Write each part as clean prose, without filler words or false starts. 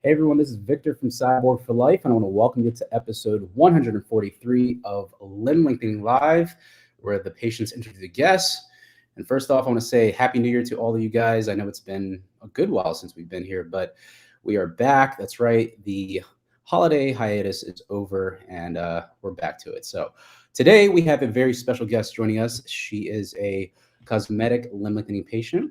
Hey everyone, this is Victor from Cyborg for Life, and I want to welcome you to episode 143 of Limb Lengthening Live, where the patients interview the guests. And first off, I want to say Happy New Year to all of you guys. I know it's been a good while since we've been here, but we are back. That's right. The holiday hiatus is over, and we're back to it. So today we have a very special guest joining us. She is a cosmetic limb lengthening patient.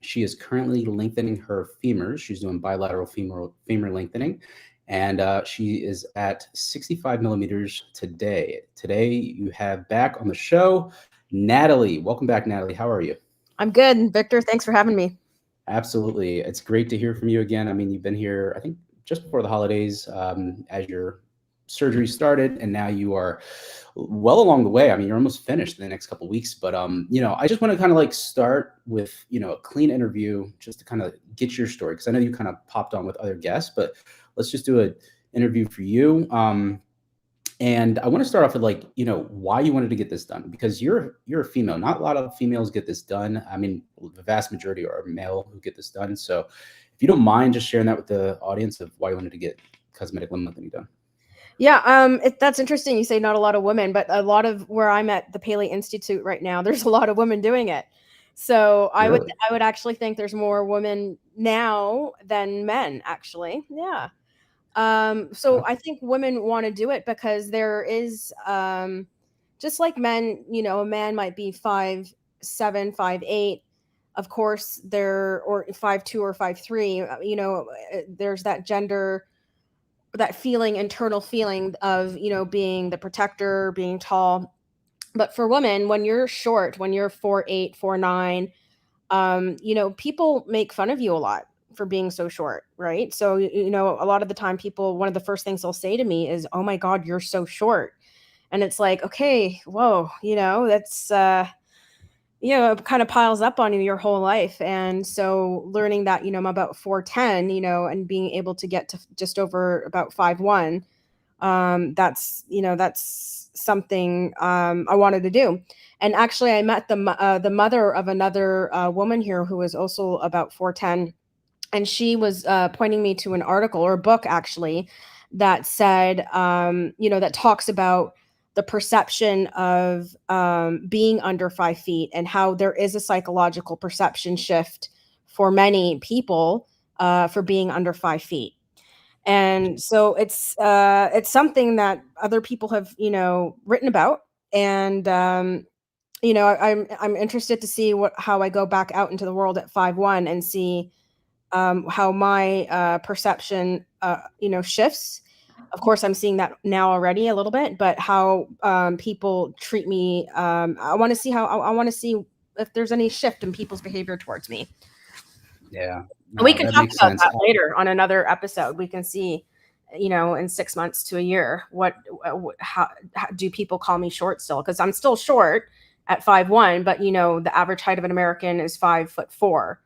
She is currently lengthening her femurs. She's doing bilateral femur lengthening, and she is at 65 millimeters today. Today, you have back on the show, Natalie. Welcome back, Natalie. How are you? I'm good, Victor. Thanks for having me. Absolutely. It's great to hear from you again. I mean, you've been here, I think, just before the holidays as your surgery started, and now you are well along the way. I mean, you're almost finished in the next couple of weeks, but I just want to kind of like start with, a clean interview just to kind of get your story, because I know you kind of popped on with other guests, but let's just do an interview for you. And I want to start off with why you wanted to get this done, because you're a female. Not a lot of females get this done. I mean, the vast majority are male who get this done. So if you don't mind just sharing that with the audience of why you wanted to get cosmetic limb lengthening done. Yeah, that's interesting. You say not a lot of women, but a lot of where I'm at the Paley Institute right now, there's a lot of women doing it. So I Really? would actually think there's more women now than men, actually. Yeah. So I think women want to do it because there is just like men, a man might be 5'7", 5'8". Of course, or 5'2" or 5'3". There's that gender, that internal feeling of being the protector, being tall. But for women, when you're short, when you're 4'8", 4'9", people make fun of you a lot for being so short, right? So a lot of the time, one of the first things they'll say to me is, "Oh my God, you're so short," and it's like, okay, whoa, that's it kind of piles up on you your whole life. And so learning that, I'm about 4'10", and being able to get to just over about 5'1", that's something I wanted to do. And actually I met the mother of another woman here who was also about 4'10", and she was pointing me to an article or a book actually that said, that talks about the perception of being under 5 feet, and how there is a psychological perception shift for many people for being under 5 feet. And so it's something that other people have written about. And I'm interested to see how I go back out into the world at 5'1" and see how my perception shifts. Of course, I'm seeing that now already a little bit, but how people treat me, I want to see if there's any shift in people's behavior towards me. Yeah, And we can that talk makes about sense. that later on another episode. We can see, in 6 months to a year, how do people call me short still? Because I'm still short at 5'1", but the average height of an American is 5'4".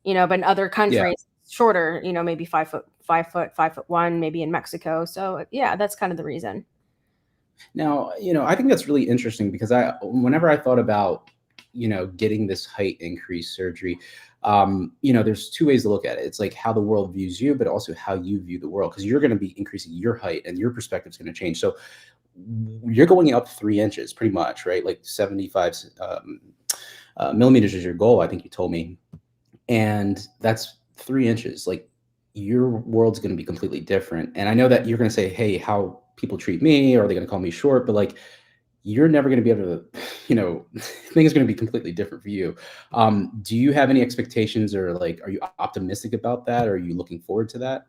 But in other countries, shorter, maybe 5 foot, 5'1", maybe in Mexico. So yeah, that's kind of the reason. Now, I think that's really interesting, because whenever I thought about, getting this height increase surgery, there's two ways to look at it. It's like how the world views you, but also how you view the world, because you're going to be increasing your height and your perspective is going to change. So you're going up 3 inches pretty much, right? Like 75 millimeters is your goal, I think you told me. And that's 3 inches. Like, your world's going to be completely different. And I know that you're going to say, hey, how people treat me, or are they going to call me short? But like, you're never going to be able to, things are going to be completely different for you. Do you have any expectations, or like, are you optimistic about that? Or are you looking forward to that?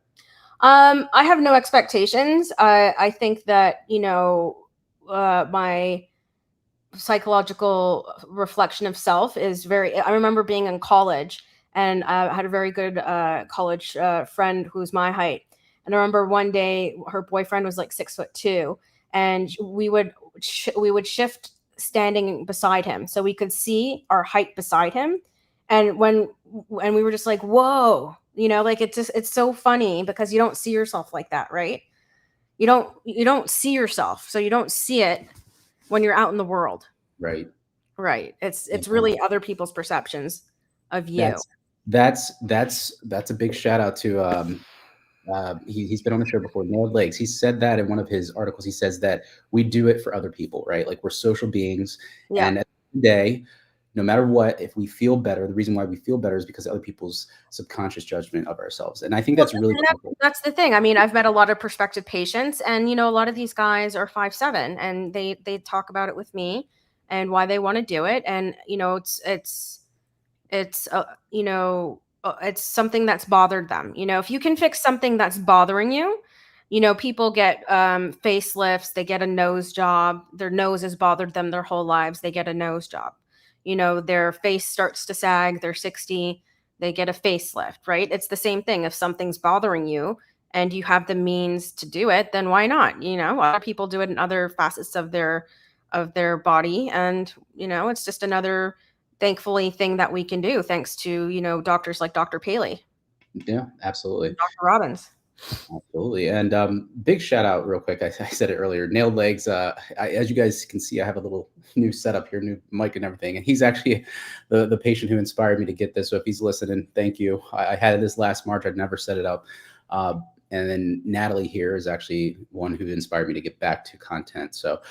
I have no expectations. I think that, my psychological reflection of self is I remember being in college, and I had a very good college friend who's my height. And I remember one day her boyfriend was like 6'2", and we would shift standing beside him so we could see our height beside him. And we were just like, whoa, like it's so funny, because you don't see yourself like that, right? You don't see yourself, so you don't see it when you're out in the world. Right. It's really other people's perceptions of you. That's a big shout out to He's been on the show before, nailed legs. He said that in one of his articles. He says that we do it for other people, right? Like we're social beings. Yeah. And at the end of the day, no matter what, if we feel better, the reason why we feel better is because of other people's subconscious judgment of ourselves. And I think that's really cool. That's the thing. I mean, I've met a lot of prospective patients, and a lot of these guys are 5'7", and they talk about it with me and why they want to do it. And it's it's something that's bothered them. If you can fix something that's bothering you, people get facelifts, they get a nose job, their nose has bothered them their whole lives, they get a nose job. Their face starts to sag, they're 60, they get a facelift, right? It's the same thing. If something's bothering you and you have the means to do it, then why not? Other people do it in other facets of their body, and it's just another, thankfully, thing that we can do thanks to doctors like Dr. Paley. Yeah, absolutely. Dr. Robbins. Absolutely. And big shout out real quick. I said it earlier, nailed legs. As you guys can see, I have a little new setup here, new mic and everything. And he's actually the patient who inspired me to get this. So if he's listening, thank you. I had this last March. I'd never set it up. And then Natalie here is actually one who inspired me to get back to content. So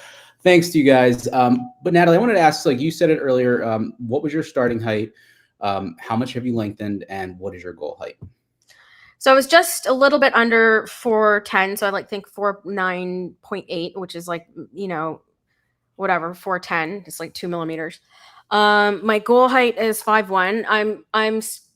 thanks to you guys. But Natalie, I wanted to ask, like you said it earlier, what was your starting height? How much have you lengthened, and what is your goal height? So I was just a little bit under 4'10", so I think 4'9.8", which is like, whatever, 4'10", it's like 2 millimeters. My goal height is 5'1".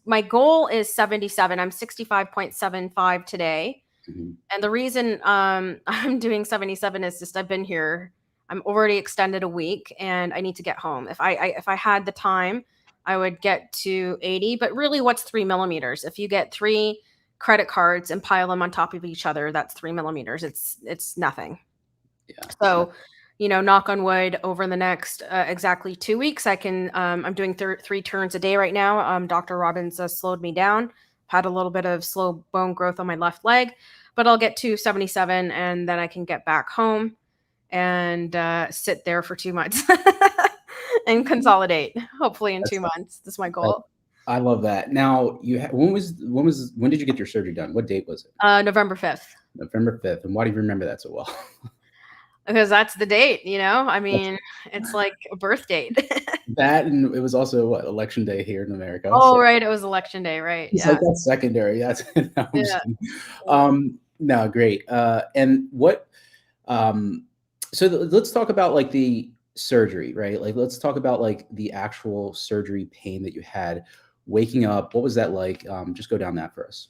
My goal is 77. I'm 65.75 today. Mm-hmm. And the reason I'm doing 77 is just I've been here. I'm already extended a week and I need to get home. If I had the time, I would get to 80, but really what's 3 millimeters? If you get 3 credit cards and pile them on top of each other, that's 3 millimeters. It's nothing. Yeah. So, knock on wood, over the next exactly 2 weeks, I can, I'm doing 3 turns a day right now. Dr. Robbins slowed me down, had a little bit of slow bone growth on my left leg, but I'll get to 77 and then I can get back home and sit there for 2 months and consolidate, hopefully in 2 months. That's my goal. I love that. Now, when did you get your surgery done? What date was it? November 5th. November 5th. And why do you remember that so well? Because that's the date, I mean, it's like a birth date. That, and it was also what, election day here in America. Oh, so, right. It was election day, right? It's like that's secondary. That's no, great. And what so let's talk about like the surgery, right? Like let's talk about like the actual surgery pain that you had waking up. What was that like? Just go down that for us.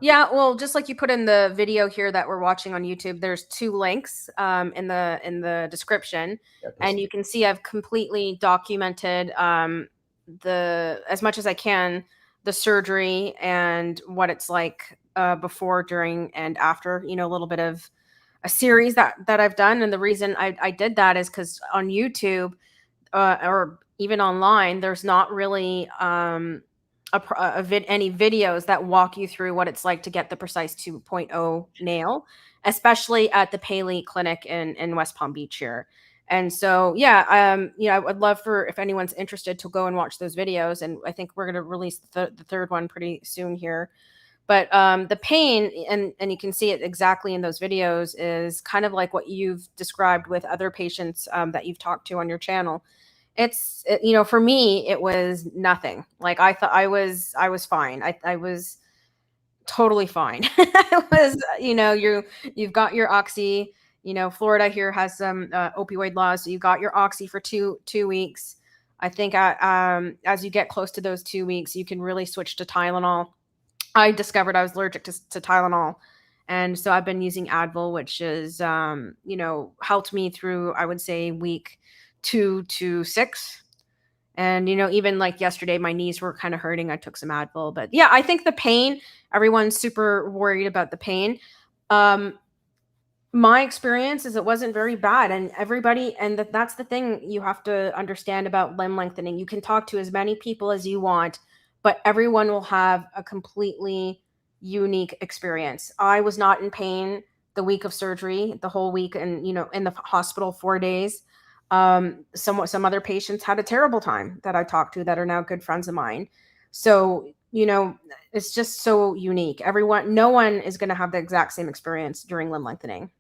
Yeah, well, just like you put in the video here that we're watching on YouTube, there's 2 links in the description, and you can see I've completely documented as much as I can the surgery and what it's like before, during, and after. A little bit of a series that I've done, and the reason I did that is because on YouTube or even online, there's not really any videos that walk you through what it's like to get the Precice 2.0 nail, especially at the Paley clinic in West Palm Beach here. And so, yeah, I would love for, if anyone's interested, to go and watch those videos. And I think we're going to release the 3rd one pretty soon here. But the pain, and you can see it exactly in those videos, is kind of like what you've described with other patients that you've talked to on your channel. It's, for me, it was nothing. Like I thought I was fine. I was totally fine. It was, you've got your oxy, Florida here has some opioid laws. So you got your oxy for two weeks. I think as you get close to those 2 weeks, you can really switch to Tylenol. I discovered I was allergic to Tylenol. And so I've been using Advil, which is, helped me through, I would say, week 2 to 6. And, even like yesterday, my knees were kind of hurting. I took some Advil. But yeah, I think the pain, everyone's super worried about the pain. My experience is it wasn't very bad. And everybody, and that's the thing you have to understand about limb lengthening. You can talk to as many people as you want, but everyone will have a completely unique experience. I was not in pain the week of surgery, the whole week, and, in the hospital 4 days. Some other patients had a terrible time that I talked to that are now good friends of mine. So you know, it's just so unique. No one is going to have the exact same experience during limb lengthening.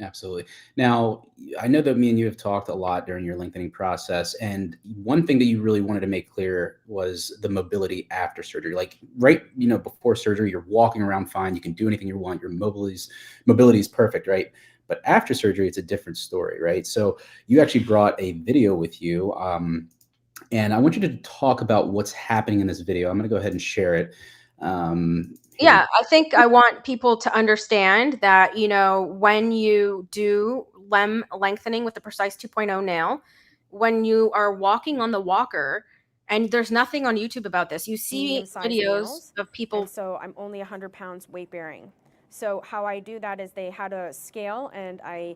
Absolutely. Now, I know that me and you have talked a lot during your lengthening process, and one thing that you really wanted to make clear was the mobility after surgery. Like right, before surgery, you're walking around fine, you can do anything you want, your mobility is perfect, right? But after surgery, it's a different story, right? So you actually brought a video with you, and I want you to talk about what's happening in this video. I'm going to go ahead and share it. Here we Yeah, I think I want people to understand that, when you do limb lengthening with the Precice 2.0 nail, when you are walking on the walker, and there's nothing on YouTube about this, you see medium-sized videos nails, of people. and so I'm only 100 pounds weight bearing. So how I do that is they had a scale, and I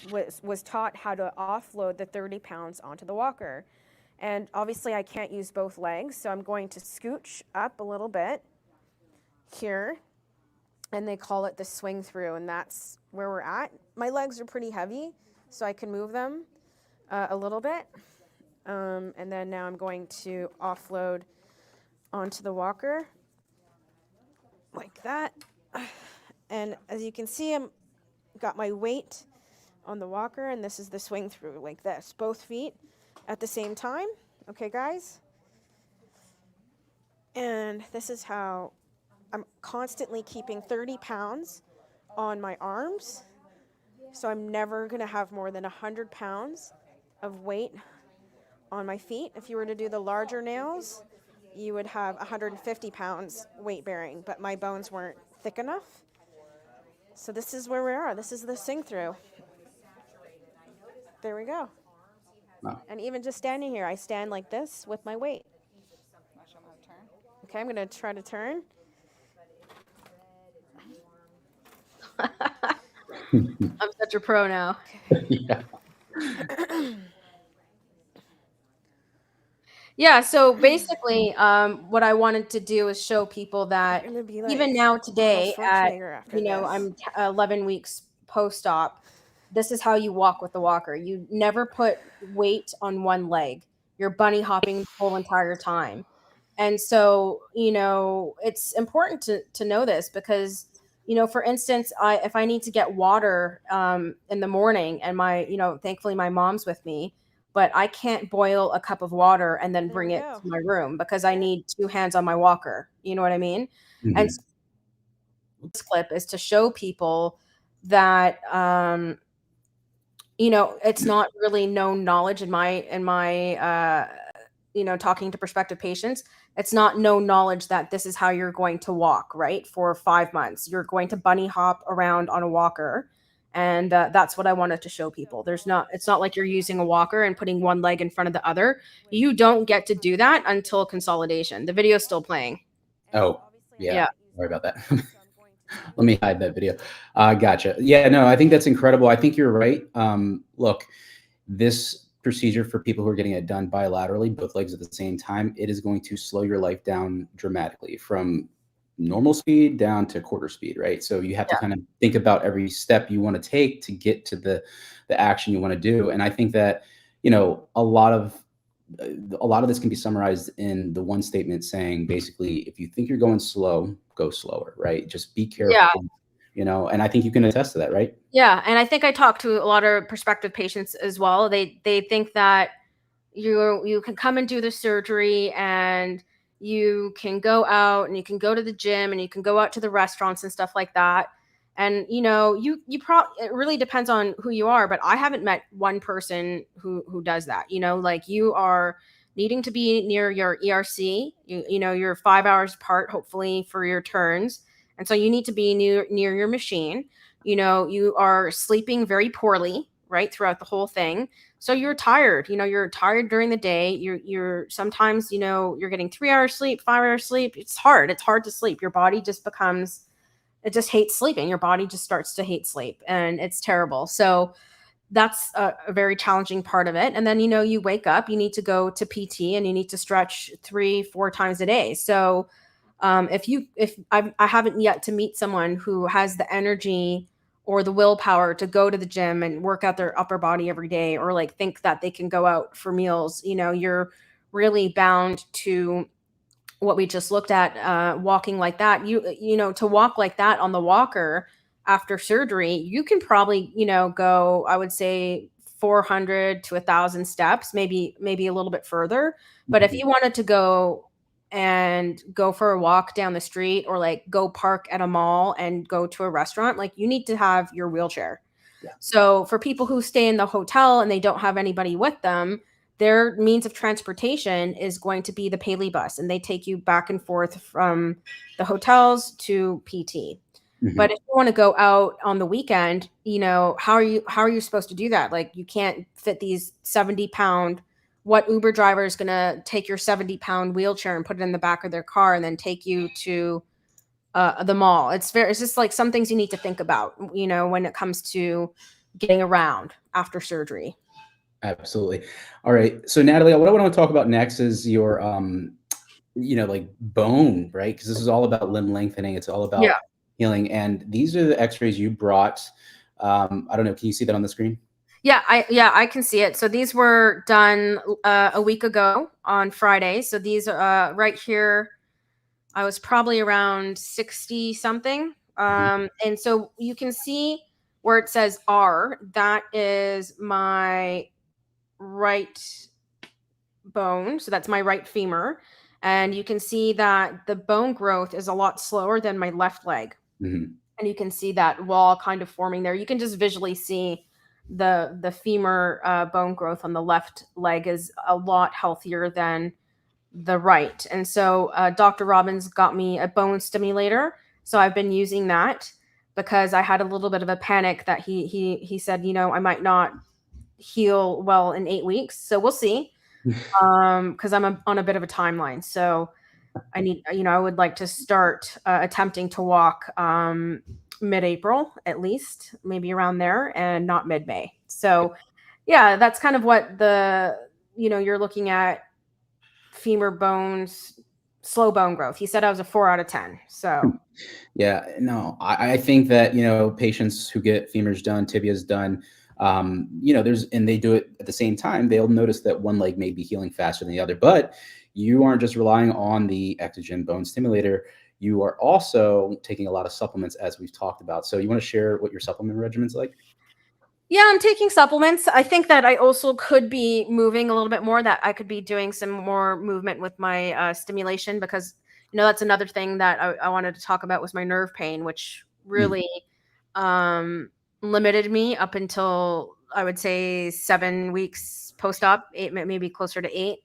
was taught how to offload the 30 pounds onto the walker. And obviously I can't use both legs, so I'm going to scooch up a little bit here, and they call it the swing through, and that's where we're at. My legs are pretty heavy, so I can move them a little bit. And then now I'm going to offload onto the walker like that. And as you can see, I'm got my weight on the walker, and this is the swing through like this, both feet at the same time. Okay, guys? And this is how I'm constantly keeping 30 pounds on my arms. So I'm never gonna have more than 100 pounds of weight on my feet. If you were to do the larger nails, you would have 150 pounds weight bearing, but my bones weren't thick enough. So this is where we are. This is the sing through. There we go. Wow. And even just standing here, I stand like this with my weight. Okay, I'm gonna try to turn. I'm such a pro now. Yeah. Yeah, so basically, what I wanted to do is show people that I'm gonna be even like now today, Arnold Schwarzenegger after this. I'm 11 weeks post-op. This is how you walk with the walker. You never put weight on one leg. You're bunny hopping the whole entire time. And so, it's important to know this because, for instance, if I need to get water in the morning, and thankfully my mom's with me, but I can't boil a cup of water and then There bring we it go. to my room because I need two hands on my walker. You know what I mean? And Mhm. so this clip is to show people that it's not really known knowledge in my talking to prospective patients. It's not known knowledge that this is how you're going to walk, right? For 5 months, you're going to bunny hop around on a walker. And that's what I wanted to show people. It's not like you're using a walker and putting one leg in front of the other. You don't get to do that until consolidation. The video's still playing. Oh, yeah. Yeah. Sorry about that. Let me hide that video. Gotcha. Yeah, no, I think that's incredible. I think you're right. Look, this procedure for people who are getting it done bilaterally, both legs at the same time, it is going to slow your life down dramatically from normal speed down to quarter speed, right? So you have to Yeah. kind of think about every step you want to take to get to the action you want to do. And I think that, a lot of this can be summarized in the one statement saying basically, if you think you're going slow, go slower, right? Just be Yeah. careful, and I think you can attest to that, right? Yeah, and I think I talked to a lot of prospective patients as well. They think that you can come and do the surgery, and you can go out and you can go to the gym and you can go out to the restaurants and stuff like that. And it really depends on who you are, but I haven't met one person who does that. Like you are needing to be near your ERC. You're 5 hours apart, hopefully, for your turns, and so you need to be near your machine. You are sleeping very poorly, right, throughout the whole thing. So you're tired. You're tired during the day. You're sometimes, you're getting 3 hours sleep, 5 hours sleep. It's hard. It's hard to sleep. Your body just it just hates sleeping. Your body just starts to hate sleep, and it's terrible. So that's a very challenging part of it. And then, you wake up, you need to go to PT, and you need to stretch 3-4 times a day. So if I haven't yet to meet someone who has the energy or the willpower to go to the gym and work out their upper body every day, or like think that they can go out for meals, you're really bound to what we just looked at, walking like that, you know, to walk like that on the walker after surgery, you can probably, you know, go, I would say 400 to 1,000 steps, maybe a little bit further. But if Mhm. you wanted to go and go for a walk down the street, or like go park at a mall and go to a restaurant, like you need to have your wheelchair. Yeah. So for people who stay in the hotel and they don't have anybody with them, their means of transportation is going to be the Paley bus, and they take you back and forth from the hotels to PT. But Mhm. if you want to go out on the weekend, you know, how are you supposed to do that? Like you can't fit these 70-pound, what Uber driver is going to take your 70-pound wheelchair and put it in the back of their car and then take you to the mall? It's just like some things you need to think about, you know, when it comes to getting around after surgery. Absolutely. All right. So Natalie, what I want to talk about next is your like bone, right? Because this is all about limb lengthening. It's all Yeah. about healing. And these are the x-rays you brought. I don't know. Can you see that on the screen? Yeah, I can see it. So these were done a week ago on Friday. So these right here, I was probably around 60 something. Mhm. And so you can see where it says R, that is my right bone. So that's my right femur. And you can see that the bone growth is a lot slower than my left leg. Mhm. And you can see that wall kind of forming there. You can just visually see the femur bone growth on the left leg is a lot healthier than the right. And so Dr. Robbins got me a bone stimulator. So I've been using that because I had a little bit of a panic that he said, you know, I might not heal well in 8 weeks. So we'll see. Because I'm on a bit of a timeline. So I need, you know, I would like to start attempting to walk mid-April at least, maybe around there, and not mid-May. So yeah, that's kind of what you know, you're looking at femur bones, slow bone growth. He said I was a 4 out of 10. So Yeah, no, I think that, patients who get femurs done, tibias done, and they do it at the same time, they'll notice that one leg may be healing faster than the other. But you aren't just relying on the Ectogen bone stimulator. You are also taking a lot of supplements, as we've talked about. So you want to share what your supplement regimen's like? yeah, I'm taking supplements. I think that I also could be moving a little bit more, that I could be doing some more movement with my stimulation, because, you know, that's another thing that I wanted to talk about, was my nerve pain, which Mm, really um, limited me up until, I would say, 7 weeks post-op, eight, maybe closer to 8.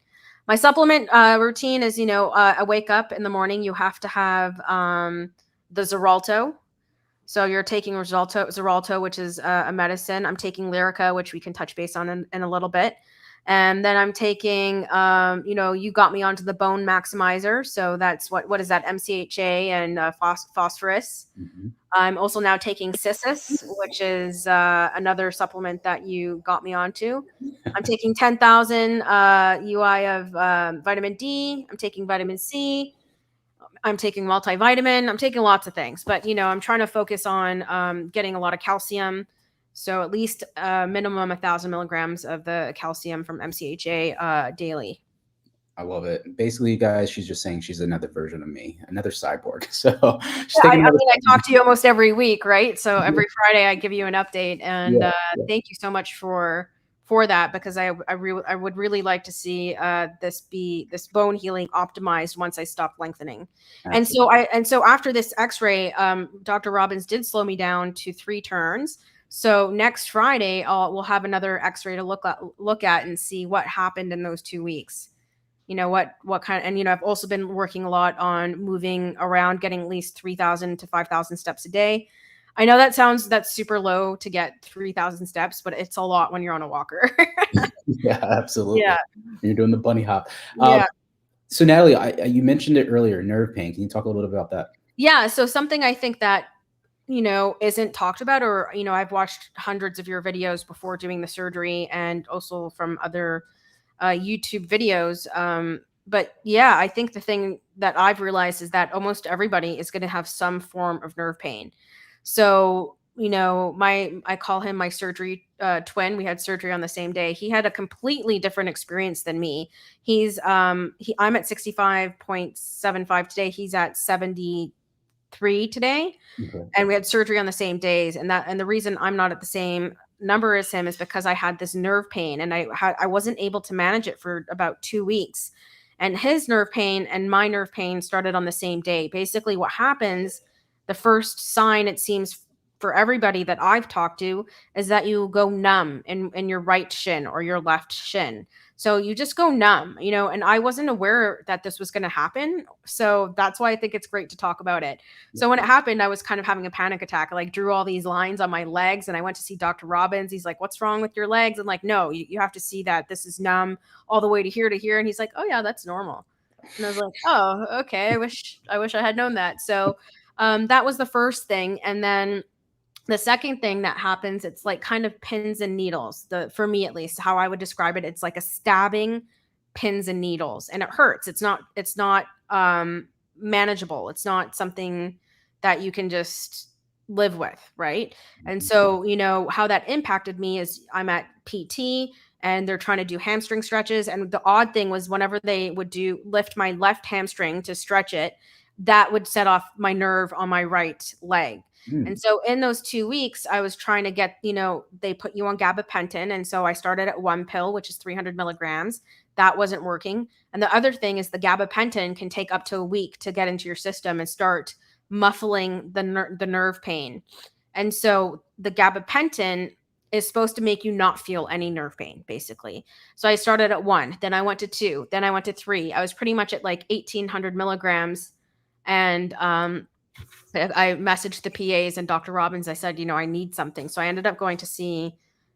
My supplement routine is, you know, I wake up in the morning, you have to have the Xarelto. So you're taking Xarelto, which is a medicine. I'm taking Lyrica, which we can touch base on in a little bit. And then I'm taking, you know, you got me onto the bone maximizer. So that's what is that? MCHA and phosphorus. mhm. I'm also now taking Cisis, which is another supplement that you got me onto. I'm taking 10,000 UI of vitamin D. I'm taking vitamin C. I'm taking multivitamin. I'm taking lots of things, but, you know, I'm trying to focus on getting a lot of calcium. So at least minimum 1,000 milligrams of the calcium from MCHA daily. I love it. Basically, you guys, she's just saying she's another version of me, another cyborg. So she's Yeah, taking I another mean, I talk to you almost every week, right? So supplement. every Friday I give you an update, and Yeah, yeah, thank you so much for that, because I would really like to see this bone healing optimized once I stop lengthening. absolutely. And so after this X-ray, Dr. Robbins did slow me down to 3 turns. So next Friday, we'll have another X-ray to look at and see what happened in those 2 weeks. You know, what kind, and, you know, I've also been working a lot on moving around, getting at least 3,000 to 5,000 steps a day. I know that's super low to get 3,000 steps, but it's a lot when you're on a walker. Yeah, Yeah. absolutely. You're doing the bunny hop. Yeah. So Natalie, you mentioned it earlier, nerve pain. Can you talk a little bit about that? Yeah. So something I think that, you know, isn't talked about, or, you know, I've watched hundreds of your videos before doing the surgery, and also from other YouTube videos. But yeah, I think the thing that I've realized is that almost everybody is going to have some form of nerve pain. So, I call him my surgery twin. We had surgery on the same day. He had a completely different experience than me. I'm at 65.75 today. He's at 73 today. Okay. And we had surgery on the same days. And the reason I'm not at the same number as him is because I had this nerve pain, and I wasn't able to manage it for about 2 weeks. And his nerve pain and my nerve pain started on the same day. Basically, what happens, the first sign, it seems, for everybody that I've talked to, is that you go numb in your right shin or your left shin. So you just go numb, and I wasn't aware that this was going to happen. So that's why I think it's great to talk about it. So when it happened, I was kind of having a panic attack. I like drew all these lines on my legs, and I went to see Dr. Robbins. He's like, "What's wrong with your legs?" I'm like, "No, you have to see that this is numb all the way to here to here." And he's like, "Oh yeah, that's normal." And I was like, "Oh, okay. I wish I had known that." So that was the first thing. And then the second thing that happens, it's like kind of pins and needles. For me, at least, how I would describe it, it's like a stabbing pins and needles, and it hurts. It's not manageable. It's not something that you can just live with, right? And so, how that impacted me is I'm at PT and they're trying to do hamstring stretches. And the odd thing was whenever they would lift my left hamstring to stretch it, that would set off my nerve on my right leg. And so in those 2 weeks, I was trying to get, they put you on gabapentin. And so I started at 1 pill, which is 300 milligrams. That wasn't working. And the other thing is the gabapentin can take up to a week to get into your system and start muffling the nerve pain. And so the gabapentin is supposed to make you not feel any nerve pain, basically. So I started at 1, then I went to 2, then I went to 3. I was pretty much at like 1,800 milligrams. And I messaged the PAs and Dr. Robbins. I said, I need something. So I ended up going to see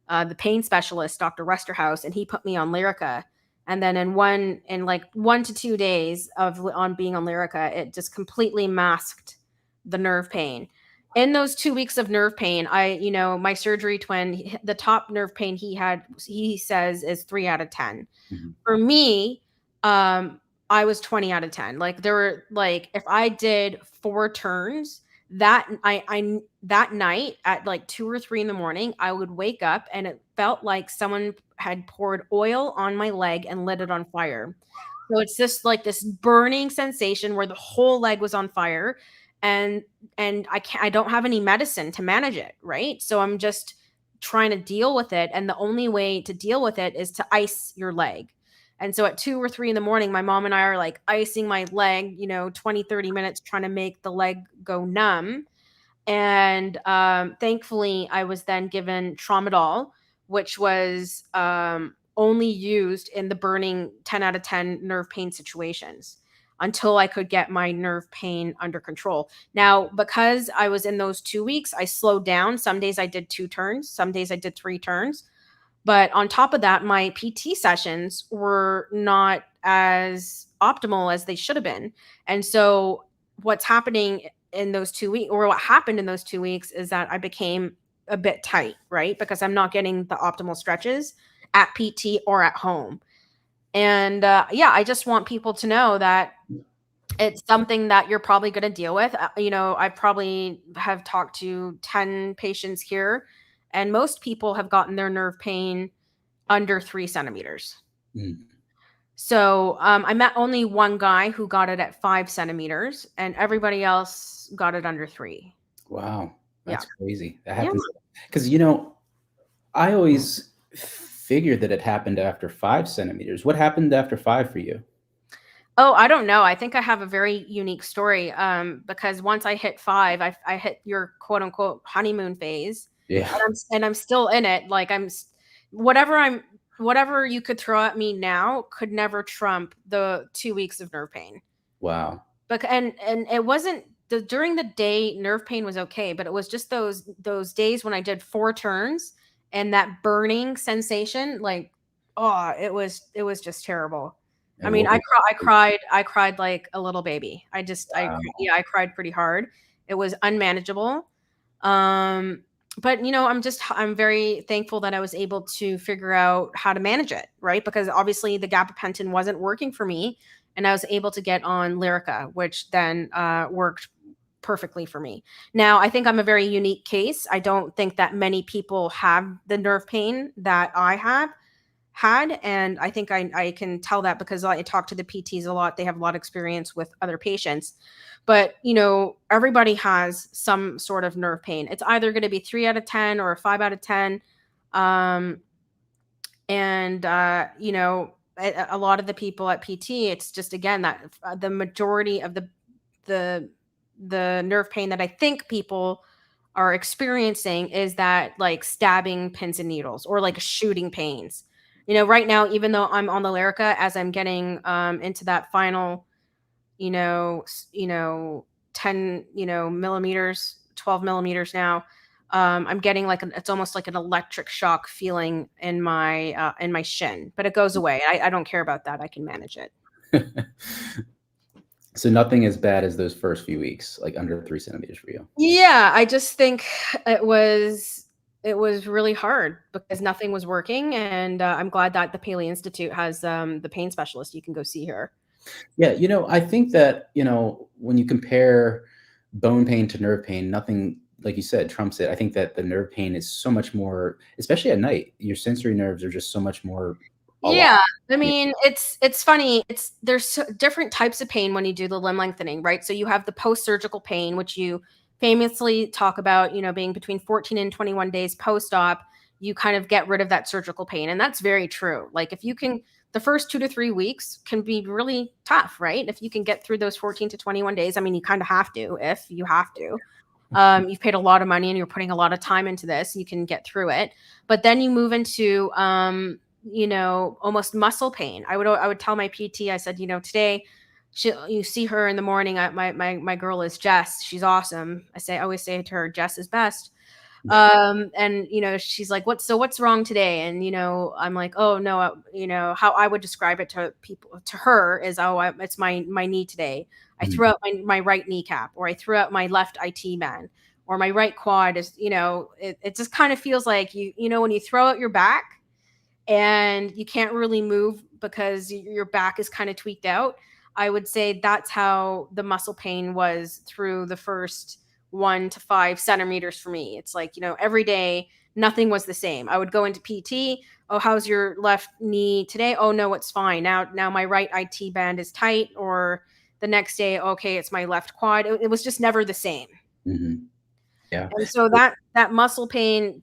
the pain specialist, Dr. Westerhouse, and he put me on Lyrica. And then in like 1 to 2 days on being on Lyrica, it just completely masked the nerve pain. In those 2 weeks of nerve pain, my surgery twin, the top nerve pain he says is 3 out of 10. Mm-hmm. For me, I was 20 out of 10. Like there were if I did 4 turns that that night at like 2 or 3 in the morning, I would wake up and it felt like someone had poured oil on my leg and lit it on fire. So it's just like this burning sensation where the whole leg was on fire, and I don't have any medicine to manage it, right? So I'm just trying to deal with it, and the only way to deal with it is to ice your leg. And so at 2 or 3 in the morning, my mom and I are like icing my leg, 20, 30 minutes, trying to make the leg go numb. And thankfully, I was then given tramadol, which was only used in the burning 10 out of 10 nerve pain situations until I could get my nerve pain under control. Now, because I was in those 2 weeks, I slowed down. Some days I did 2 turns, some days I did 3 turns. But on top of that, my PT sessions were not as optimal as they should have been. And so what's happening in those 2 weeks, or what happened in those 2 weeks, is that I became a bit tight, right? Because I'm not getting the optimal stretches at PT or at home. And I just want people to know that it's something that you're probably going to deal with. I probably have talked to 10 patients here, and most people have gotten their nerve pain under 3 centimeters. So I met only one guy who got it at 5 centimeters, and everybody else got it under 3. Wow. That's crazy. That happens. Because, I always figured that it happened after 5 centimeters. What happened after 5 for you? Oh, I don't know. I think I have a very unique story because once I hit 5, I hit your quote unquote honeymoon phase. Yeah. And I'm still in it. Like whatever you could throw at me now could never trump the 2 weeks of nerve pain. Wow. And it wasn't during the day nerve pain was okay, but it was just those days when I did 4 turns and that burning sensation, like, oh, it was just terrible. I mean, I cried like a little baby. I cried pretty hard. It was unmanageable. But I'm very thankful that I was able to figure out how to manage it, right? Because obviously the gabapentin wasn't working for me, and I was able to get on Lyrica, which then worked perfectly for me. Now, I think I'm a very unique case. I don't think that many people have the nerve pain that I have had. And I think I can tell that because I talk to the PTs a lot. They have a lot of experience with other patients. But, everybody has some sort of nerve pain. It's either going to be 3 out of 10 or a 5 out of 10. And, a lot of the people at PT, it's just, again, that the majority of the nerve pain that I think people are experiencing is that like stabbing pins and needles or like shooting pains. Right now, even though I'm on the Lyrica, as I'm getting into that final, 10, millimeters, 12 millimeters now, I'm getting like it's almost like an electric shock feeling in my shin, but it goes away. I don't care about that. I can manage it. So nothing as bad as those first few weeks, like under 3 centimeters for you. Yeah, I just think it was really hard because nothing was working, and I'm glad that the Paley Institute has the pain specialist. You can go see her. Yeah, I think that, when you compare bone pain to nerve pain, nothing, like you said, trumps it. I think that the nerve pain is so much more, especially at night, your sensory nerves are just so much more alive. Yeah, I mean, it's funny. There's different types of pain when you do the limb lengthening, right? So you have the post-surgical pain, which you famously talk about, being between 14 and 21 days post-op, you kind of get rid of that surgical pain. And that's very true. Like if you can, the first 2 to 3 weeks can be really tough, right? If you can get through those 14 to 21 days, I mean, you kind of have to, if you have to. You've paid a lot of money and you're putting a lot of time into this, you can get through it. But then you move into, almost muscle pain. I would tell my PT, I said, today you see her in the morning. My girl is Jess. She's awesome. I always say to her, Jess is best. And she's like, what's wrong today? And I'm like, oh no, how I would describe it to people, to her is, it's my knee today. I threw out my right kneecap, or I threw out my left IT band, or my right quad is, it just kind of feels like when you throw out your back and you can't really move because your back is kind of tweaked out. I would say that's how the muscle pain was through the first 1 to 5 centimeters for me. It's like, every day, nothing was the same. I would go into PT. Oh, how's your left knee today? Oh no, it's fine. Now my right IT band is tight. Or the next day, okay, it's my left quad. It was just never the same. Mm-hmm. Yeah. And so that muscle pain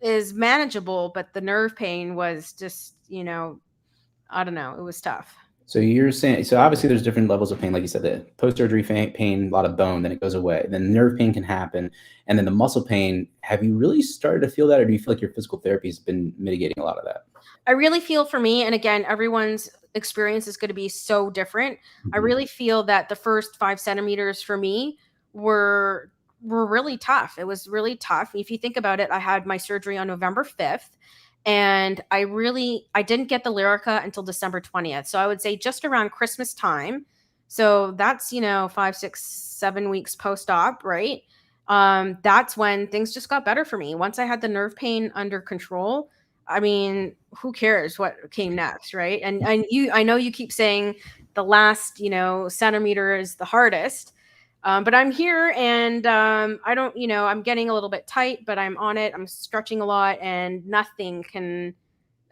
is manageable, but the nerve pain was just, I don't know, it was tough. So you're saying, so obviously there's different levels of pain, like you said, the post-surgery pain, a lot of bone, then it goes away. Then nerve pain can happen. And then the muscle pain, have you really started to feel that, or do you feel like your physical therapy has been mitigating a lot of that? I really feel, for me, and again, everyone's experience is going to be so different. Mm-hmm. I really feel that the first 5 centimeters for me were really tough. It was really tough. If you think about it, I had my surgery on November 5th. And I didn't get the Lyrica until December 20th. So I would say just around Christmas time. So that's, 5, 6, 7 weeks post-op, right? That's when things just got better for me. Once I had the nerve pain under control, I mean, who cares what came next, right? And I know you keep saying the last, centimeter is the hardest. But I'm here, and I don't, I'm getting a little bit tight, but I'm on it. I'm stretching a lot, and I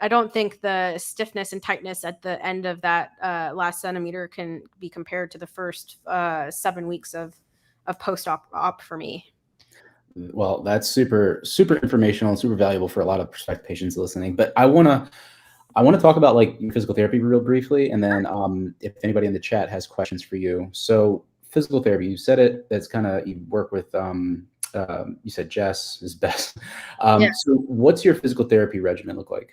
don't think the stiffness and tightness at the end of that last centimeter can be compared to the first 7 weeks of post-op for me. Well, that's super, super informational and super valuable for a lot of prospective patients listening. But I want to talk about like physical therapy real briefly, and then if anybody in the chat has questions for you. So physical therapy, you said it, that's kind of, you work with, you said Jess is best. Yeah. So what's your physical therapy regimen look like?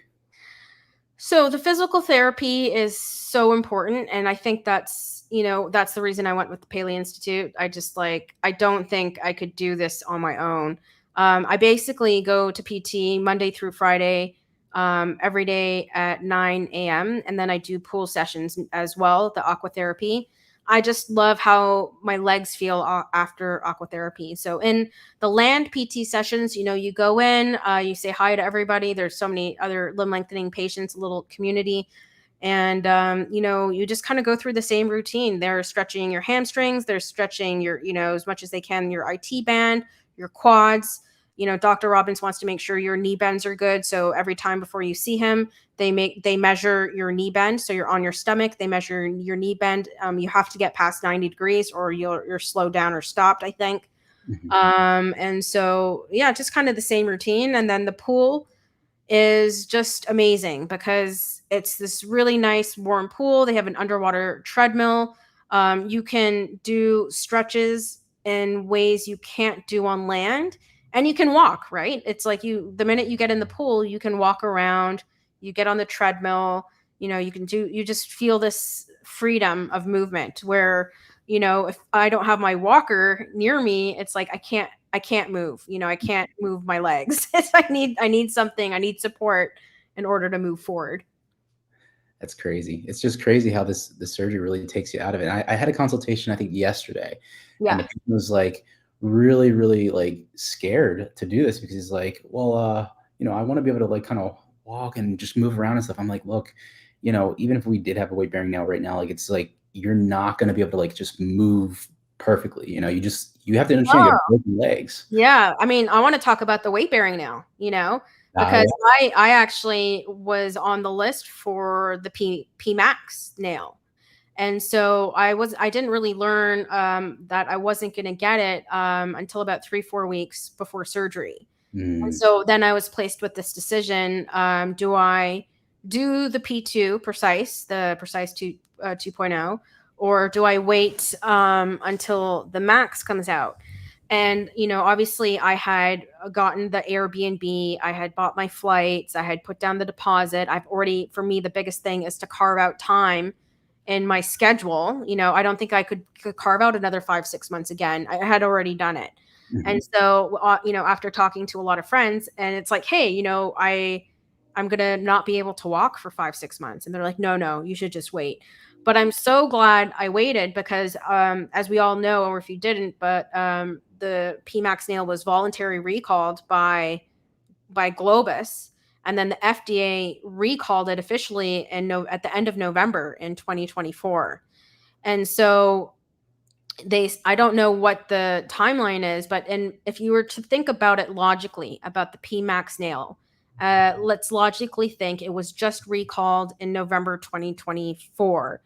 So the physical therapy is so important. And I think that's the reason I went with the Paley Institute. I don't think I could do this on my own. I basically go to PT Monday through Friday, every day at 9 a.m. And then I do pool sessions as well, the aqua therapy. I just love how my legs feel after aqua therapy. So in the land PT sessions, you go in, you say hi to everybody. There's so many other limb lengthening patients, a little community. And, you just kind of go through the same routine. They're stretching your hamstrings, they're stretching your, as much as they can, your IT band, your quads. Dr. Robbins wants to make sure your knee bends are good. So every time before you see him, they measure your knee bend. So you're on your stomach, they measure your knee bend. You have to get past 90 degrees or you're slowed down or stopped, I think. And so, yeah, just kind of the same routine. And then the pool is just amazing because it's this really nice warm pool. They have an underwater treadmill. You can do stretches in ways you can't do on land, and you can walk, right? It's like the minute you get in the pool, you can walk around, you get on the treadmill, you just feel this freedom of movement where, if I don't have my walker near me, it's like I can't move. I can't move my legs. I need something. I need support in order to move forward. That's crazy. It's just crazy how this surgery really takes you out of it. And I had a consultation, I think yesterday, and the patient was like really, really like scared to do this because he's like, well, I want to be able to like kind of walk and just move around and stuff. I'm like, look, even if we did have a weight bearing nail right now, like it's like you're not going to be able to like just move perfectly. You have to understand you have broken legs. Yeah. I mean, I want to talk about the weight bearing now, because I actually was on the list for the PMAX nail. And so I didn't really learn that I wasn't going to get it until about 3-4 weeks before surgery. And so then I was placed with this decision. Do I do the P2 Precice, the Precice 2.0, or do I wait until the Max comes out? And, obviously I had gotten the Airbnb, I had bought my flights, I had put down the deposit. For me, the biggest thing is to carve out time in my schedule. I don't think I could carve out another 5-6 months again. I had already done it. And so, after talking to a lot of friends, and it's like, hey, I'm going to not be able to walk for 5-6 months. And they're like, no, you should just wait. But I'm so glad I waited because, as we all know, or if you didn't, but the PMAX nail was voluntary recalled by Globus. And then the FDA recalled it officially at the end of November in 2024. And so I don't know what the timeline is, but if you were to think about it logically, about the PMAX nail, let's logically think it was just recalled in November 2024.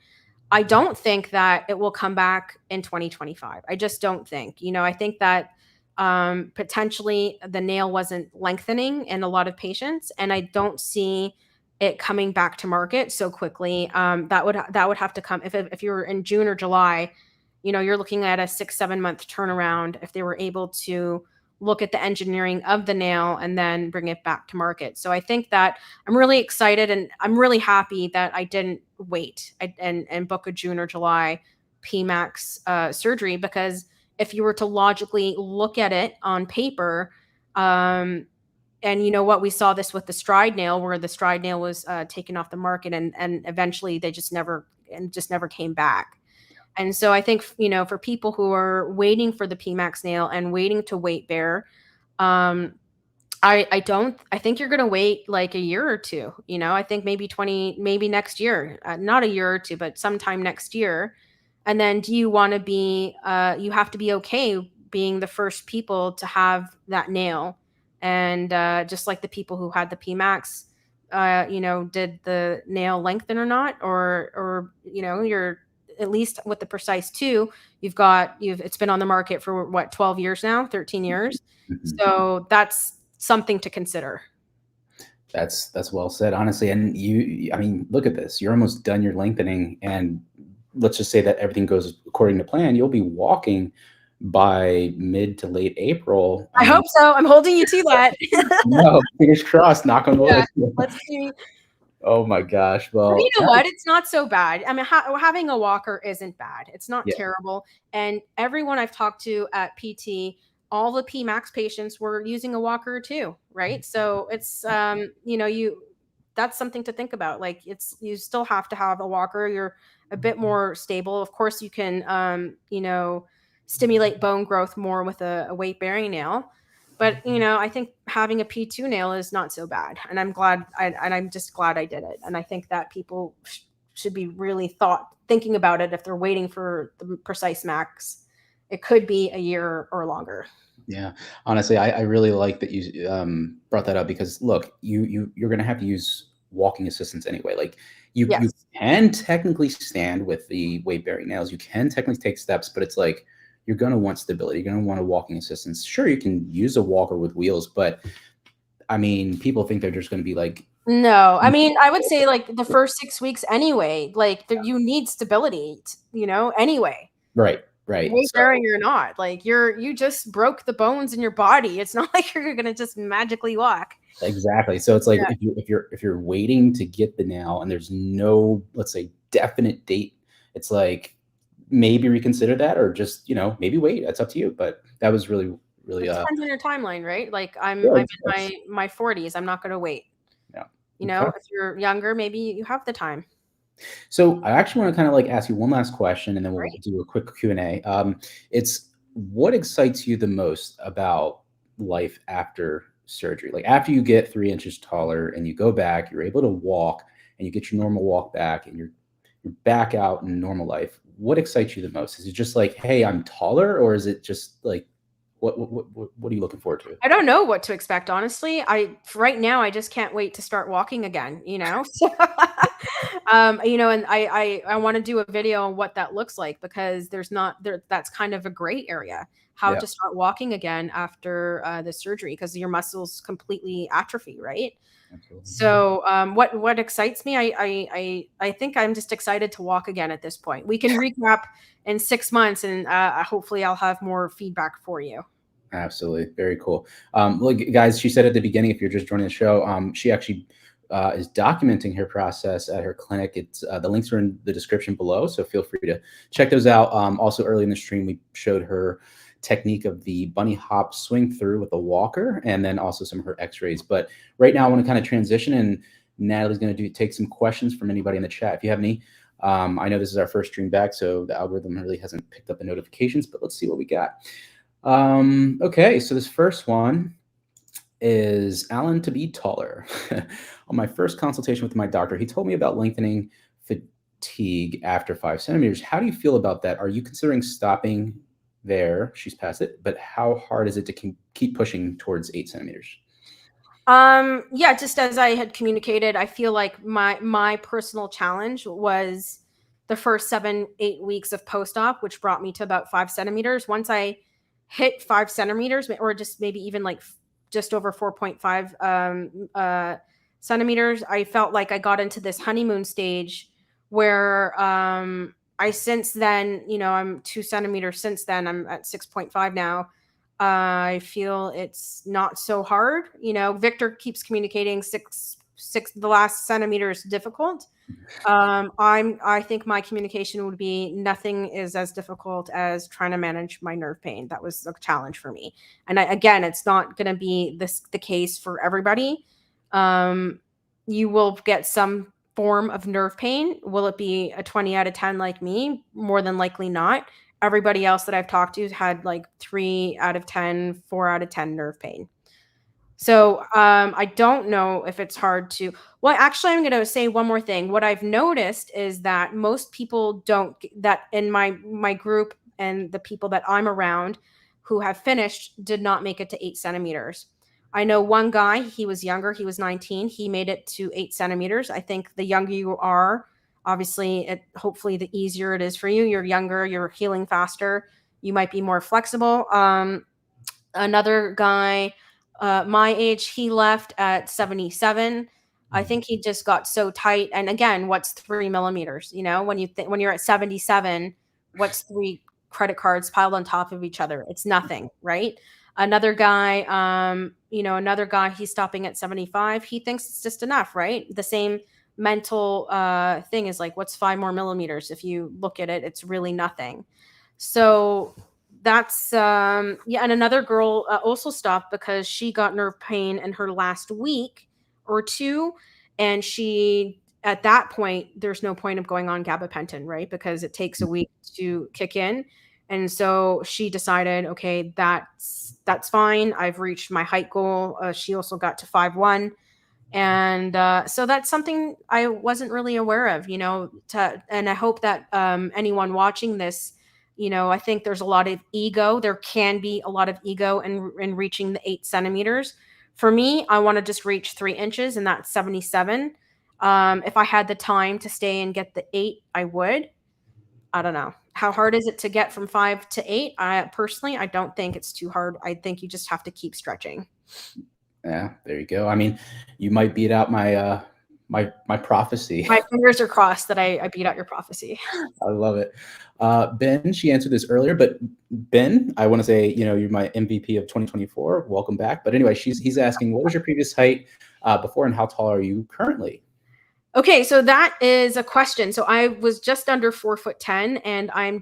I don't think that it will come back in 2025. I just don't think. I think that potentially the nail wasn't lengthening in a lot of patients, and I don't see it coming back to market so quickly. That would have to come if you were in June or July. You're looking at a 6-7 month turnaround if they were able to look at the engineering of the nail and then bring it back to market. So I think that I'm really excited and I'm really happy that I didn't wait and book a June or July PMAX surgery, because if you were to logically look at it on paper, and we saw this with the stride nail, where the stride nail was taken off the market and eventually they just never came back. And so I think, for people who are waiting for the PMAX nail and waiting to weight bear, I think you're going to wait like a year or two. I think maybe next year, not a year or two, but sometime next year. And then do you want to be, you have to be okay being the first people to have that nail. And just like the people who had the PMAX, did the nail lengthen or not, or you're, at least with the Precice 2, it's been on the market for what, 12 years now, 13 years. So that's something to consider. That's well said, honestly. And I mean, look at this. You're almost done your lengthening, and let's just say that everything goes according to plan. You'll be walking by mid to late April. I hope so. I'm holding you to that. No, fingers crossed. Knock on wood. Yeah, let's see. Oh my gosh. Well, you know what? It's not so bad. I mean, having a walker isn't bad. It's not terrible. And everyone I've talked to at PT, all the PMAX patients were using a walker too, right? So it's, that's something to think about. Like you still have to have a walker. You're a bit more stable. Of course, you can, stimulate bone growth more with a weight bearing nail. But, I think having a P2 nail is not so bad. And I'm glad, I'm just glad I did it. And I think that people should be really thinking about it if they're waiting for the Precice max. It could be a year or longer. Yeah, honestly, I really like that you brought that up because look, you're gonna have to use walking assistance anyway. Like you Yes. can technically stand with the weight bearing nails, you can technically take steps, but it's like you're gonna want stability. You're gonna want a walking assistance. Sure, you can use a walker with wheels, but I mean, people think they're just gonna be like, No, I mean, I would say like the first 6 weeks anyway, like you need stability, anyway. right, right. Weight So bearing or not, like you just broke the bones in your body. It's not like you're gonna just magically walk. exactly. So it's like Yeah. if you're waiting to get the nail and there's no, let's say, definite date, it's like maybe reconsider that or just, maybe wait. That's up to you. But that was really, really It depends on your timeline, right? Like I'm yeah, I'm in my 40s. I'm not gonna wait. yeah. Okay. If you're younger, maybe you have the time. So I actually want to kind of like ask you one last question and then we'll Right. do a quick Q&A. It's what excites you the most about life after surgery? Like after you get 3 inches taller and you go back, you're able to walk and you get your normal walk back and you're back out in normal life. What excites you the most? Is it just like, hey, I'm taller, or is it just like what are you looking forward to? I don't know what to expect, honestly. Right now I just can't wait to start walking again, So, and I want to do a video on what that looks like because there's not there that's kind of a gray area how Yeah, to start walking again after the surgery because your muscles completely atrophy, right? absolutely. So, what excites me? I think I'm just excited to walk again at this point. We can recap in 6 months, and hopefully, I'll have more feedback for you. Absolutely. Very cool. Look, guys, she said at the beginning, if you're just joining the show, she actually is documenting her process at her clinic. It's the links are in the description below, so feel free to check those out. Also, early in the stream, we showed her technique of the bunny hop swing through with a walker, and then also some of her X-rays. But right now, I want to kind of transition, and Natalie's going to take some questions from anybody in the chat. If you have any, I know this is our first stream back, so the algorithm really hasn't picked up the notifications, but let's see what we got. Okay, so this first one is Alan to be taller. On my first consultation with my doctor, he told me about lengthening fatigue after 5 centimeters. How do you feel about that? Are you considering stopping there? She's past it, but how hard is it to keep pushing towards 8 centimeters? Yeah, just as I had communicated, I feel like my personal challenge was the first 7-8 weeks of post-op, which brought me to about 5 centimeters. Once I hit 5 centimeters, or just maybe even like just over 4.5 centimeters, I felt like I got into this honeymoon stage where I since then, I'm 2 centimeters since then. I'm at 6.5 now. I feel it's not so hard. Victor keeps communicating the last centimeter is difficult. I think my communication would be nothing is as difficult as trying to manage my nerve pain. That was a challenge for me. And again, it's not going to be the case for everybody. You will get some form of nerve pain. Will it be a 20 out of 10 like me? More than likely not. Everybody else that I've talked to had like 3 out of 10, 4 out of 10 nerve pain. So I don't know if it's hard to. Well, actually, I'm going to say one more thing. What I've noticed is that most people don't. That in my group and the people that I'm around who have finished did not make it to 8 centimeters. I know one guy. He was younger. He was 19. He made it to 8 centimeters. I think the younger you are, obviously, hopefully the easier it is for you. You're younger. You're healing faster. You might be more flexible. Another guy my age, he left at 77. I think he just got so tight. And again, what's 3 millimeters? When you're at 77, what's 3 credit cards piled on top of each other? It's nothing, right? Another guy, he's stopping at 75. He thinks it's just enough, right? The same mental thing is like, what's 5 more millimeters? If you look at it, it's really nothing. So that's and another girl also stopped because she got nerve pain in her last week or two, and she at that point there's no point of going on gabapentin, right? Because it takes a week to kick in. And so she decided, okay, that's fine. I've reached my height goal. She also got to 5'1". And so that's something I wasn't really aware of, you know, and I hope that anyone watching this, you know, I think there's a lot of ego. There can be a lot of ego in reaching the 8 centimeters. For me, I want to just reach 3 inches, and that's 77. If I had the time to stay and get the 8, I would. I don't know. How hard is it to get from 5 to 8? Personally, I don't think it's too hard. I think you just have to keep stretching. Yeah, there you go. I mean, you might beat out my my prophecy. My fingers are crossed that I beat out your prophecy. I love it. Ben, she answered this earlier, but Ben, I want to say, you know, you're my MVP of 2024. Welcome back. But anyway, he's asking, what was your previous height before, and how tall are you currently? Okay, so that is a question. So I was just under 4'10", and I'm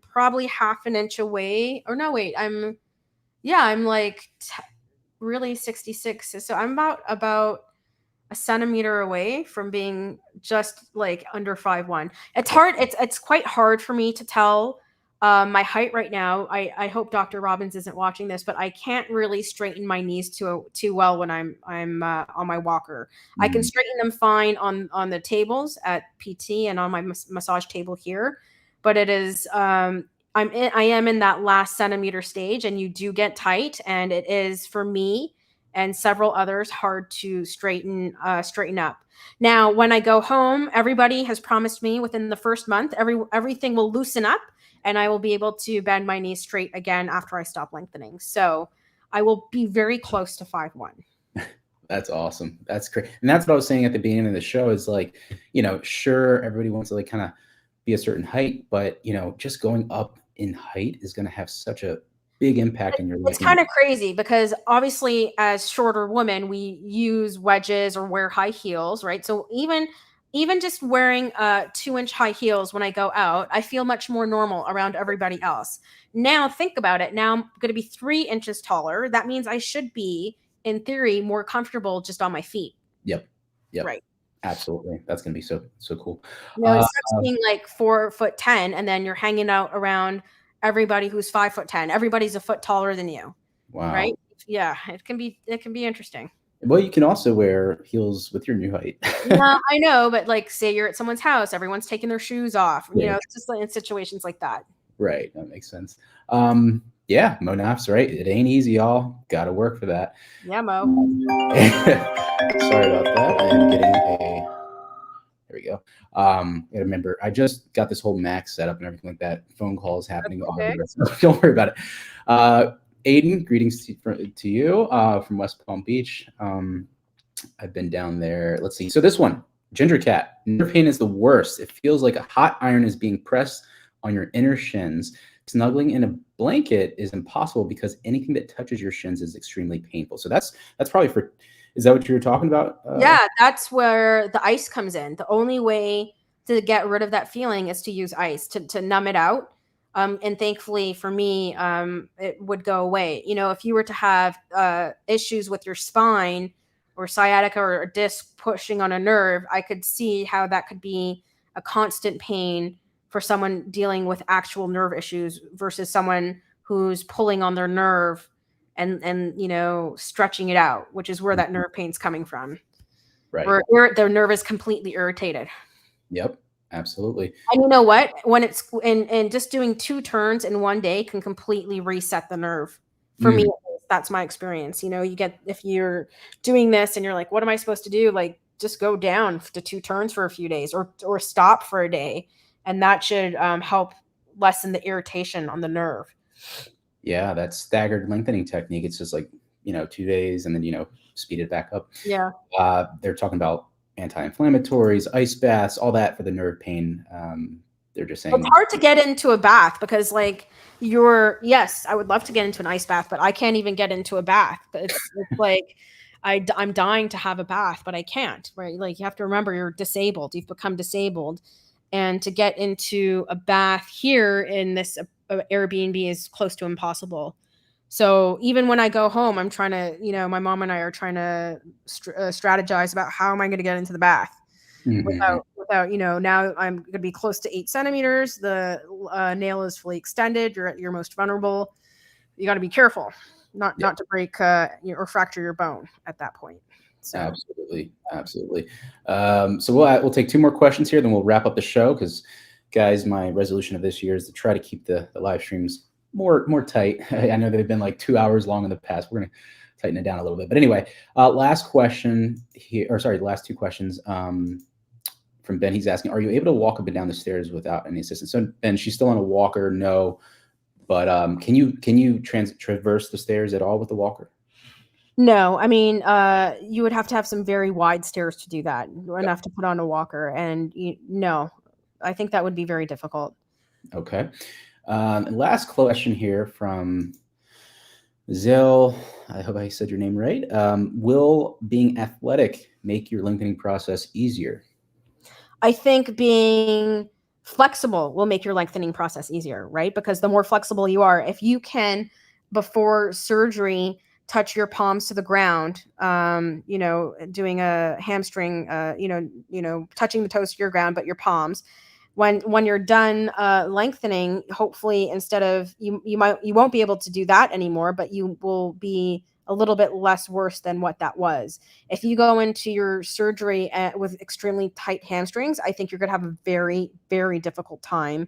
probably half an inch away. Or no, wait, I'm like really 66. So I'm about a centimeter away from being just like under 5'1". It's hard. It's quite hard for me to tell my height right now. I hope Dr. Robbins isn't watching this, but I can't really straighten my knees too well when I'm on my walker. I can straighten them fine on the tables at PT and on my massage table here, but it is I am in that last centimeter stage, and you do get tight, and it is for me and several others hard to straighten up. Now, when I go home, everybody has promised me within the first month, everything will loosen up, and I will be able to bend my knees straight again after I stop lengthening. So I will be very close to 5'1". That's awesome. That's great. And that's what I was saying at the beginning of the show is like, you know, sure, everybody wants to like kind of be a certain height, but, you know, just going up in height is going to have such a big impact in your life. It's kind of crazy because obviously as shorter women, we use wedges or wear high heels, right? So even just wearing 2-inch high heels when I go out, I feel much more normal around everybody else. Now think about it. Now I'm going to be 3 inches taller. That means I should be, in theory, more comfortable just on my feet. Yep. Right. Absolutely. That's going to be so cool. You know, instead of being like 4'10", and then you're hanging out around everybody who's 5'10". Everybody's a foot taller than you. Wow. Right? Yeah, it can be interesting. Well, you can also wear heels with your new height. No, I know, but like, say you're at someone's house, everyone's taking their shoes off. You know, it's just like in situations like that. Right. That makes sense. Yeah, Monaf's right. It ain't easy, y'all. Got to work for that. Yeah, Mo. Sorry about that. I am getting a. There we go. Gotta remember, I just got this whole Mac set up and everything like that. Phone calls happening. Okay. So don't worry about it. Aiden, greetings to you from West Palm Beach. I've been down there. Let's see. So this one, Ginger Cat. Nerve pain is the worst. It feels like a hot iron is being pressed on your inner shins. Snuggling in a blanket is impossible because anything that touches your shins is extremely painful. So that's probably for. Is that what you were talking about? Yeah, that's where the ice comes in. The only way to get rid of that feeling is to use ice to numb it out. And thankfully for me, it would go away. You know, if you were to have issues with your spine or sciatica or a disc pushing on a nerve, I could see how that could be a constant pain for someone dealing with actual nerve issues versus someone who's pulling on their nerve and you know, stretching it out, which is where that nerve pain's coming from. Right. Where their nerve is completely irritated. Yep, absolutely. And you know what? When it's and just doing 2 turns in one day can completely reset the nerve. For me, that's my experience. You know, you get, if you're doing this and you're like, what am I supposed to do? Like, just go down to 2 turns for a few days or stop for a day. And that should help lessen the irritation on the nerve. Yeah, that staggered lengthening technique. It's just like, you know, 2 days and then, you know, speed it back up. Yeah. They're talking about anti-inflammatories, ice baths, all that for the nerve pain. They're just saying it's hard to get into a bath because like yes, I would love to get into an ice bath, but I can't even get into a bath. But it's like I'm dying to have a bath, but I can't, right? Like, you have to remember you're disabled. You've become disabled. And to get into a bath here in this Airbnb is close to impossible. So even when I go home, I'm trying to, you know, my mom and I are trying to strategize about how am I going to get into the bath without, you know, now I'm going to be close to 8 centimeters. The nail is fully extended. You're at your most vulnerable. You got to be careful. not Yeah. not to break or fracture your bone at that point. So Absolutely. Absolutely. So we'll take 2 more questions here, then we'll wrap up the show because, guys, my resolution of this year is to try to keep the live streams more tight. I know they've been like 2 hours long in the past. We're going to tighten it down a little bit. But anyway, last question here, or sorry, the last 2 questions from Ben. He's asking, are you able to walk up and down the stairs without any assistance? So Ben, she's still on a walker, no. But can you traverse the stairs at all with the walker? no, I mean, you would have to have some very wide stairs to do that, enough to put on a walker. And no, I think that would be very difficult. Okay. And last question here from Zill. I hope I said your name right. Will being athletic make your lengthening process easier? I think being flexible will make your lengthening process easier, right? Because the more flexible you are, if you can, before surgery, touch your palms to the ground, doing a hamstring, touching the toes to your ground, but your palms. When you're done lengthening, hopefully instead of you won't be able to do that anymore, but you will be a little bit less worse than what that was. If you go into your surgery with extremely tight hamstrings, I think you're going to have a very, very difficult time.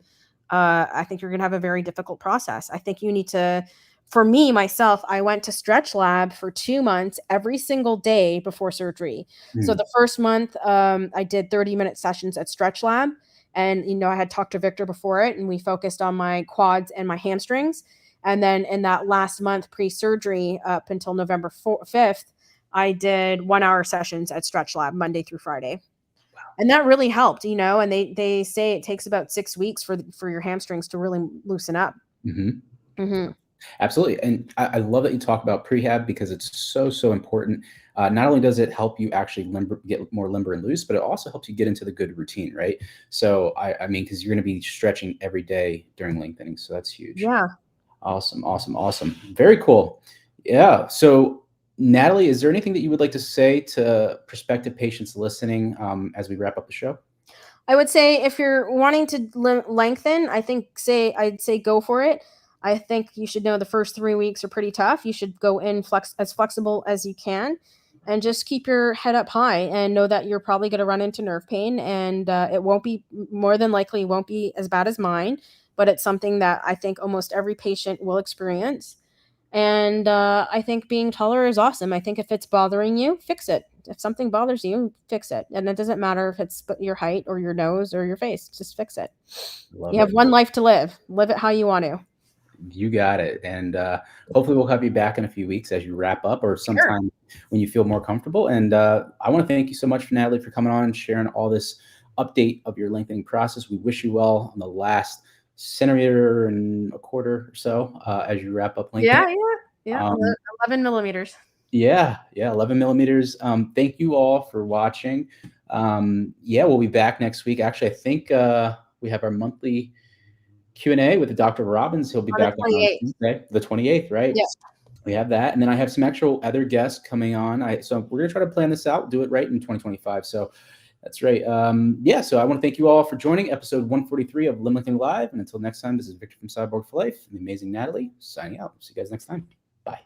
I think you're going to have a very difficult process. I think you need to, for me, myself, I went to Stretch Lab for 2 months every single day before surgery. So the first month, I did 30-minute sessions at Stretch Lab. And, I had talked to Victor before it, and we focused on my quads and my hamstrings. And then in that last month pre-surgery up until November 5th, I did 1-hour sessions at Stretch Lab Monday through Friday. Wow. And that really helped, and they say it takes about 6 weeks for your hamstrings to really loosen up. Mm-hmm. Mm-hmm. Absolutely. And I love that you talk about prehab because it's so important. Not only does it help you actually get more limber and loose, but it also helps you get into the good routine, right? So, I mean, because you're going to be stretching every day during lengthening. So that's huge. Yeah. Awesome. Very cool. Yeah. So, Natalie, is there anything that you would like to say to prospective patients listening as we wrap up the show? I would say if you're wanting to lengthen, I'd say go for it. I think you should know the first 3 weeks are pretty tough. You should go in as flexible as you can and just keep your head up high and know that you're probably going to run into nerve pain, and it won't be, more than likely won't be as bad as mine, but it's something that I think almost every patient will experience. And I think being taller is awesome. I think if it's bothering you, fix it. If something bothers you, fix it. And it doesn't matter if it's your height or your nose or your face, just fix it. You have one life to live. Live it how you want to. You got it. And hopefully we'll have you back in a few weeks as you wrap up, or sometime when you feel more comfortable. And I want to thank you so much, Natalie, for coming on and sharing all this update of your lengthening process. We wish you well on the last centimeter and a quarter or so as you wrap up lengthening. Yeah. 11 millimeters. Yeah, 11 millimeters. Thank you all for watching. We'll be back next week. Actually, I think we have our monthly Q&A with Dr. Robbins. He'll be back on Tuesday, the 28th, right? Yeah. We have that. And then I have some actual other guests coming on. So we're going to try to plan this out, do it right in 2025. So that's right. So I want to thank you all for joining episode 143 of Limb Lengthening Live. And until next time, this is Victor from Cyborg for Life and the amazing Natalie signing out. See you guys next time. Bye.